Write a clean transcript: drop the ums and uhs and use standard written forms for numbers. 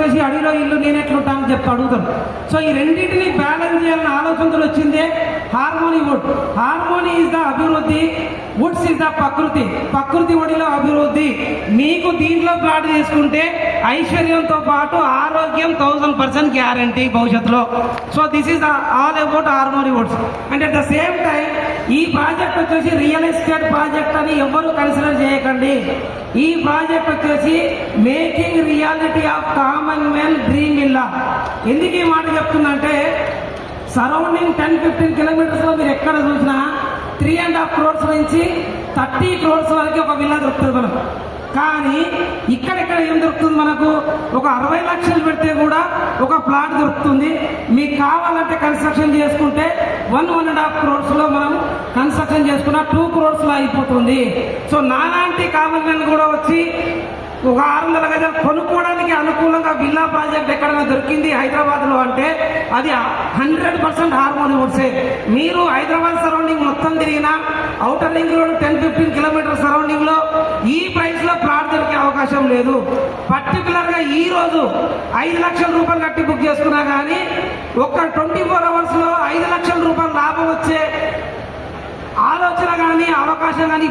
వచ్చేసి అడిలో ఇల్లు నేను ఎట్లుంటానని చెప్తా అడుగుతాను. సో ఈ రెండింటిని బ్యాలెన్స్ చేయాలని ఆలోచనతో వచ్చిందే harmony wood. Harmony is the అభివృద్ధి, వుడ్స్ ఇస్ ద ప్రకృతి. ప్రకృతి ఒడిలో అభివృద్ధి. మీకు దీంట్లో ప్లాట్ చేసుకుంటే ఐశ్వర్యంతో పాటు ఆరోగ్యం 1000% గ్యారంటీ భవిష్యత్తులో. So this is all about harmony Woods. And at the same time ఈ ప్రాజెక్ట్ వచ్చేసి రియల్ ఎస్టేట్ ప్రాజెక్ట్ అని ఎవరు కన్సిడర్ చేయకండి. ఈ ప్రాజెక్ట్ వచ్చేసి making reality of common man dream villa. ఎందుకు ఈ మాట చెప్తుందంటే సరౌండింగ్ 10-15 కిలోమీటర్స్లో మీరు ఎక్కడ చూసినా 3.5 crores నుంచి 30 crores వరకు ఒక విల్లా దొరుకుతుంది మనకు. కానీ ఇక్కడెక్కడ ఏం దొరుకుతుంది మనకు? ఒక 60 లక్షలు పెడితే కూడా ఒక ప్లాట్ దొరుకుతుంది. మీకు కావాలంటే కన్స్ట్రక్షన్ చేసుకుంటే 1.5 crores మనం కన్స్ట్రక్షన్ చేసుకున్న 2 crores అయిపోతుంది. సో నాలాంటి కామన్ మ్యాన్ కూడా వచ్చి ఒక 600 గజాలు కొనుక్కోవడానికి అనుకూలంగా విల్లా ప్రాజెక్ట్ ఎక్కడైనా దొరికింది హైదరాబాద్లో అంటే అది 100% హార్మోనీ వుడ్సే. మీరు హైదరాబాద్ సరౌండింగ్ మొత్తం తిరిగినా ఔటర్ రింగ్ రోడ్ 10-15 కిలోమీటర్ సరౌండింగ్లో ఈ ప్రైస్లో ప్లాట్ దొరికే అవకాశం లేదు. పర్టికులర్గా ఈ రోజు 5 లక్షల రూపాయలు కట్టి బుక్ చేసుకున్నా కానీ ఒక 24 అవర్స్లో 5 లక్షల రూపాయలు లాభం వచ్చే ఆలోచన కానీ అవకాశం కానీ